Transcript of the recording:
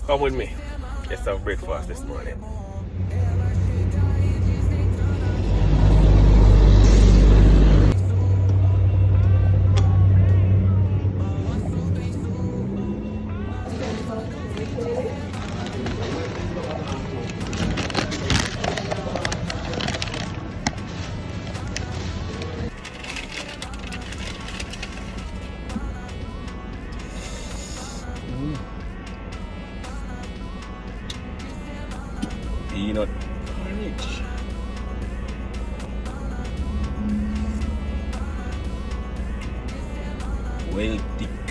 Come with me. Let's have breakfast this morning. Peanut rich. Well thick.